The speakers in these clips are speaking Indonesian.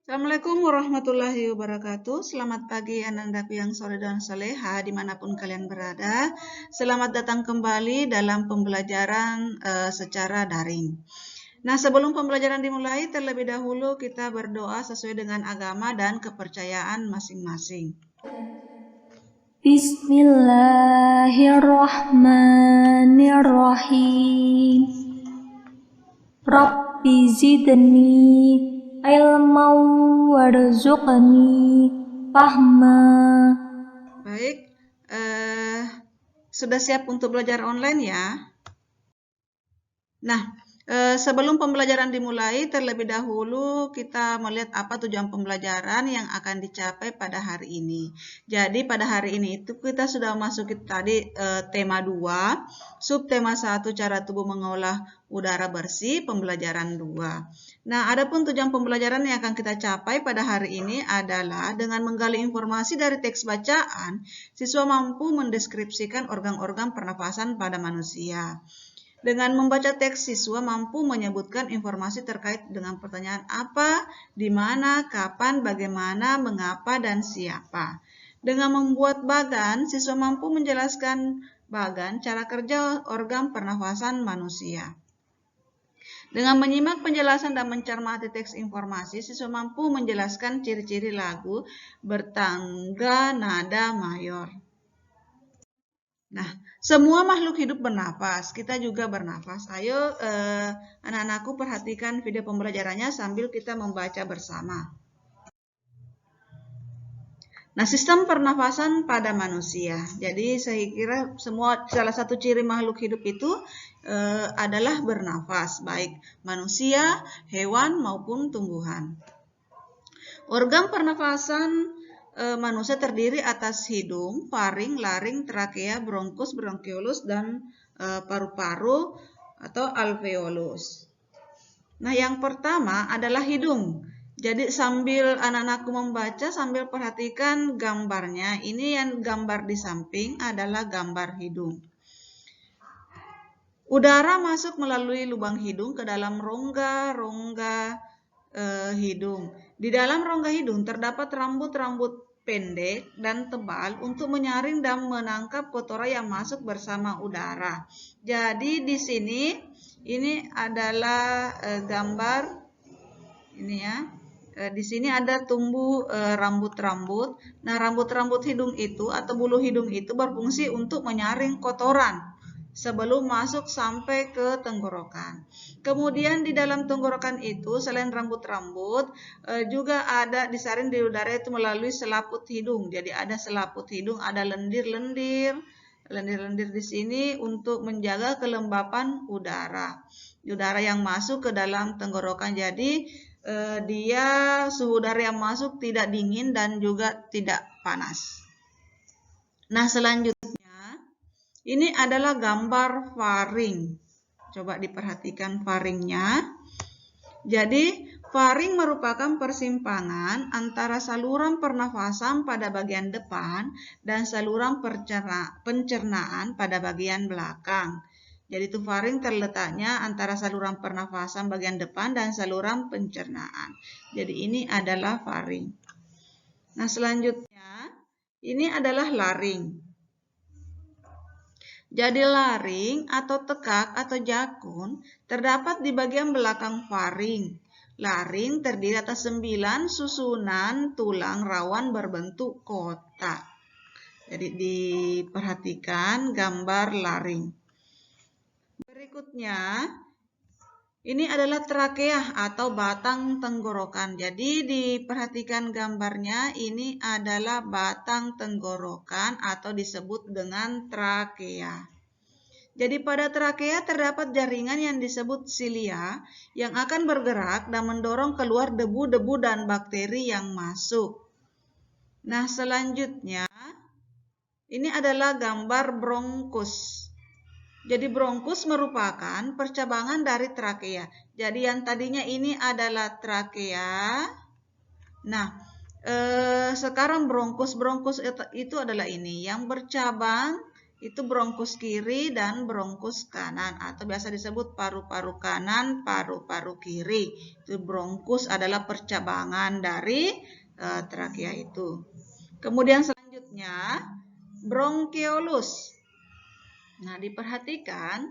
Assalamualaikum warahmatullahi wabarakatuh. Selamat pagi anak-anakku yang soleh dan soleha dimanapun kalian berada. Selamat datang kembali dalam pembelajaran secara daring. Nah, sebelum pembelajaran dimulai, terlebih dahulu kita berdoa sesuai dengan agama dan kepercayaan masing-masing. Bismillahirrahmanirrahim. Rabbi zidni ilman warzuqni fahma. Baik, sudah siap untuk belajar online ya? Nah, sebelum pembelajaran dimulai, terlebih dahulu kita melihat apa tujuan pembelajaran yang akan dicapai pada hari ini. Jadi pada hari ini itu kita sudah masuki tadi tema 2, subtema 1 cara tubuh mengolah udara bersih, pembelajaran 2. Nah, adapun tujuan pembelajaran yang akan kita capai pada hari ini adalah dengan menggali informasi dari teks bacaan, siswa mampu mendeskripsikan organ-organ pernafasan pada manusia. Dengan membaca teks, siswa mampu menyebutkan informasi terkait dengan pertanyaan apa, di mana, kapan, bagaimana, mengapa, dan siapa. Dengan membuat bagan, siswa mampu menjelaskan bagan cara kerja organ pernafasan manusia. Dengan menyimak penjelasan dan mencermati teks informasi, siswa mampu menjelaskan ciri-ciri lagu bertangga nada mayor. Nah, semua makhluk hidup bernafas, kita juga bernafas. Ayo anak-anakku perhatikan video pembelajarannya sambil kita membaca bersama. Nah, sistem pernafasan pada manusia. Jadi saya kira salah satu ciri makhluk hidup itu adalah bernafas, baik manusia, hewan maupun tumbuhan. Organ pernafasan manusia terdiri atas hidung, faring, laring, trakea, bronkus, bronkiolus, dan paru-paru atau alveolus. Nah, yang pertama adalah hidung. Jadi sambil anak-anakku membaca, sambil perhatikan gambarnya. Ini yang gambar di samping adalah gambar hidung. Udara masuk melalui lubang hidung ke dalam rongga-rongga hidung. Di dalam rongga hidung terdapat rambut-rambut pendek dan tebal untuk menyaring dan menangkap kotoran yang masuk bersama udara. Jadi di sini ini adalah gambar ini ya. Di sini ada tumbuh rambut-rambut. Nah, rambut-rambut hidung itu atau bulu hidung itu berfungsi untuk menyaring kotoran sebelum masuk sampai ke tenggorokan. Kemudian di dalam tenggorokan itu selain rambut-rambut juga ada disaring di udara itu melalui selaput hidung. Jadi ada selaput hidung, ada lendir-lendir. Lendir-lendir di sini untuk menjaga kelembapan udara. Udara yang masuk ke dalam tenggorokan. Jadi dia suhu udara yang masuk tidak dingin dan juga tidak panas. Nah, selanjutnya ini adalah gambar faring. Coba diperhatikan faringnya. Jadi, faring merupakan persimpangan antara saluran pernafasan pada bagian depan dan saluran pencernaan pada bagian belakang. Jadi itu faring terletaknya antara saluran pernafasan bagian depan dan saluran pencernaan. Jadi ini adalah faring. Nah, selanjutnya ini adalah laring. Jadi laring atau tekak atau jakun terdapat di bagian belakang faring. Laring terdiri atas 9 susunan tulang rawan berbentuk kotak. Jadi diperhatikan gambar laring. Berikutnya, ini adalah trakea atau batang tenggorokan. Jadi diperhatikan gambarnya, ini adalah batang tenggorokan atau disebut dengan trakea. Jadi pada trakea terdapat jaringan yang disebut silia yang akan bergerak dan mendorong keluar debu-debu dan bakteri yang masuk. Nah, selanjutnya ini adalah gambar bronkus. Jadi bronkus merupakan percabangan dari trakea. Jadi yang tadinya ini adalah trakea. Nah, sekarang bronkus itu adalah ini yang bercabang itu bronkus kiri dan bronkus kanan, atau biasa disebut paru-paru kanan, paru-paru kiri. Itu bronkus adalah percabangan dari trakea itu. Kemudian selanjutnya bronkeolus. Nah, diperhatikan,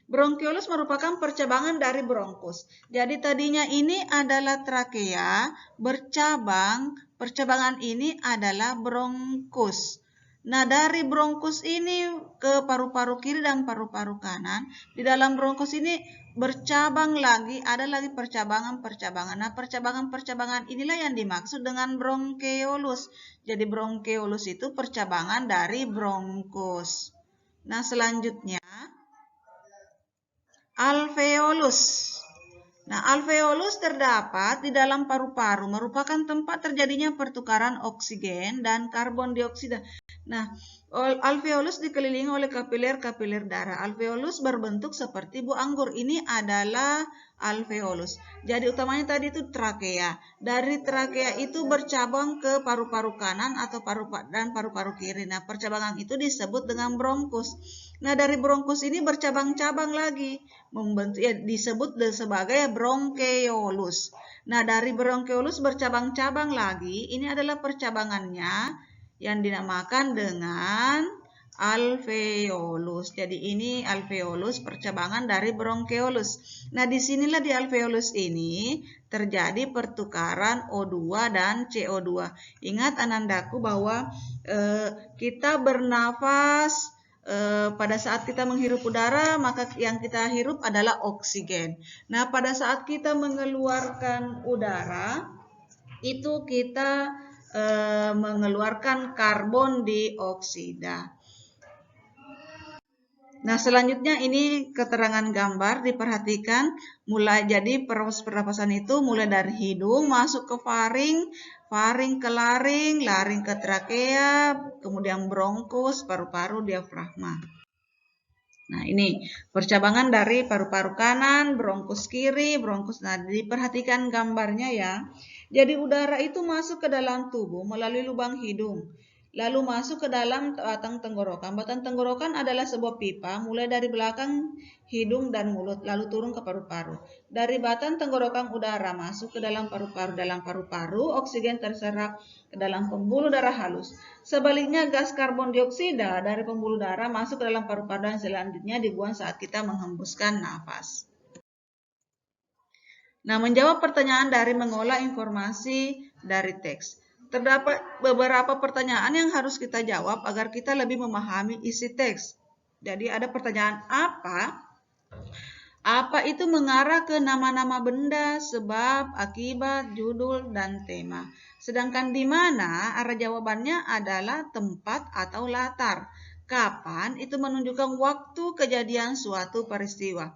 bronkeolus merupakan percabangan dari bronkus. Jadi tadinya ini adalah trakea, bercabang, percabangan ini adalah bronkus. Nah, dari bronkus ini ke paru-paru kiri dan paru-paru kanan, di dalam bronkus ini bercabang lagi, ada lagi percabangan-percabangan. Nah, percabangan-percabangan inilah yang dimaksud dengan bronkeolus. Jadi bronkeolus itu percabangan dari bronkus. Nah, selanjutnya alveolus. Nah, alveolus terdapat di dalam paru-paru, merupakan tempat terjadinya pertukaran oksigen dan karbon dioksida. Nah, alveolus dikelilingi oleh kapiler-kapiler darah. Alveolus berbentuk seperti buah anggur. Ini adalah alveolus. Jadi utamanya tadi itu trakea. Dari trakea itu bercabang ke paru-paru kanan atau paru-paru kiri. Nah, percabangan itu disebut dengan bronkus. Nah, dari bronkus ini bercabang-cabang lagi, membentuk disebut sebagai bronkeolus. Nah, dari bronkeolus bercabang-cabang lagi, ini adalah percabangannya yang dinamakan dengan alveolus. Jadi ini alveolus percabangan dari bronkeolus. Nah, disinilah di alveolus ini terjadi pertukaran O2 dan CO2. Ingat anandaku bahwa kita bernafas pada saat kita menghirup udara, maka yang kita hirup adalah oksigen. Nah, pada saat kita mengeluarkan udara, itu kita mengeluarkan karbon dioksida. Nah, selanjutnya ini keterangan gambar, diperhatikan mulai jadi proses pernapasan itu mulai dari hidung masuk ke faring, faring ke laring, laring ke trakea, kemudian bronkus, paru-paru, diafragma. Nah, ini percabangan dari paru-paru kanan, bronkus kiri, bronkus. Nah, diperhatikan gambarnya ya. Jadi udara itu masuk ke dalam tubuh melalui lubang hidung, lalu masuk ke dalam batang tenggorokan. Batang tenggorokan adalah sebuah pipa mulai dari belakang hidung dan mulut, lalu turun ke paru-paru. Dari batang tenggorokan udara masuk ke dalam paru-paru. Dalam paru-paru, oksigen terserap ke dalam pembuluh darah halus. Sebaliknya, gas karbon dioksida dari pembuluh darah masuk ke dalam paru-paru dan selanjutnya dibuang saat kita menghembuskan nafas. Nah, menjawab pertanyaan dari mengolah informasi dari teks. Terdapat beberapa pertanyaan yang harus kita jawab agar kita lebih memahami isi teks. Jadi ada pertanyaan apa? Apa itu mengarah ke nama-nama benda, sebab, akibat, judul, dan tema. Sedangkan di mana arah jawabannya adalah tempat atau latar. Kapan itu menunjukkan waktu kejadian suatu peristiwa.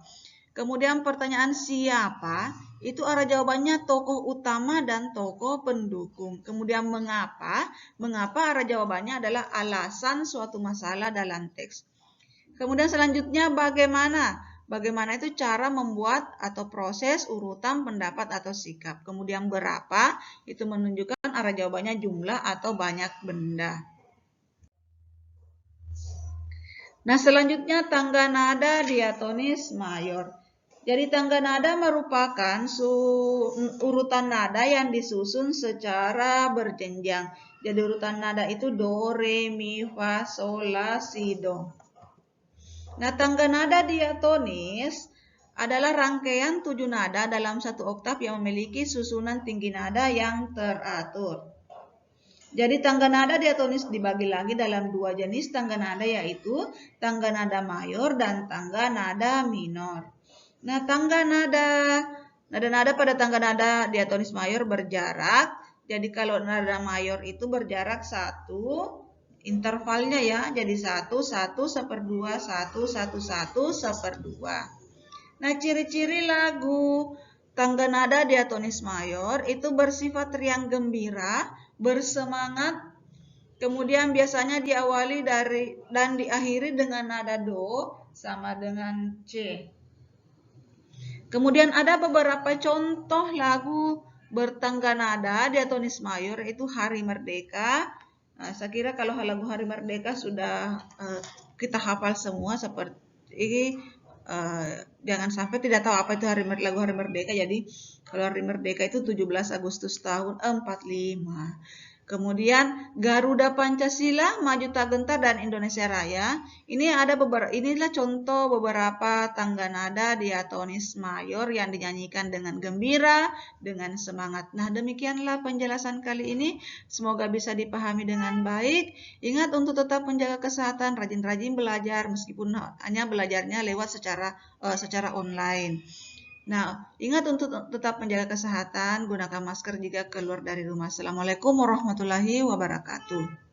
Kemudian pertanyaan siapa, itu arah jawabannya tokoh utama dan tokoh pendukung. Kemudian mengapa, arah jawabannya adalah alasan suatu masalah dalam teks. Kemudian selanjutnya bagaimana itu cara membuat atau proses urutan pendapat atau sikap. Kemudian berapa, itu menunjukkan arah jawabannya jumlah atau banyak benda. Nah, selanjutnya tangga nada diatonis mayor. Jadi tangga nada merupakan urutan nada yang disusun secara berjenjang. Jadi urutan nada itu do, re, mi, fa, sol, la, si, do. Nah, tangga nada diatonis adalah rangkaian 7 nada dalam satu oktav yang memiliki susunan tinggi nada yang teratur. Jadi tangga nada diatonis dibagi lagi dalam 2 jenis tangga nada, yaitu tangga nada mayor dan tangga nada minor. Nah, nada pada tangga nada diatonis mayor berjarak. Jadi kalau nada mayor itu berjarak 1, intervalnya ya, jadi 1, 1, 1/2, 1, 1, 1, 1/2. Nah, ciri-ciri lagu tangga nada diatonis mayor itu bersifat riang gembira, bersemangat, kemudian biasanya diawali dari dan diakhiri dengan nada do sama dengan C. Kemudian ada beberapa contoh lagu bertangga nada diatonis mayor, itu Hari Merdeka. Nah, saya kira kalau lagu Hari Merdeka sudah kita hafal semua seperti jangan sampai tidak tahu apa itu lagu Hari Merdeka. Jadi kalau Hari Merdeka itu 17 Agustus tahun 45. Kemudian Garuda Pancasila, Maju Tak Gentar, dan Indonesia Raya. Inilah contoh beberapa tangga nada diatonis mayor yang dinyanyikan dengan gembira, dengan semangat. Nah, demikianlah penjelasan kali ini. Semoga bisa dipahami dengan baik. Ingat untuk tetap menjaga kesehatan, rajin-rajin belajar meskipun hanya belajarnya lewat secara online. Nah, ingat untuk tetap menjaga kesehatan, gunakan masker jika keluar dari rumah. Assalamualaikum warahmatullahi wabarakatuh.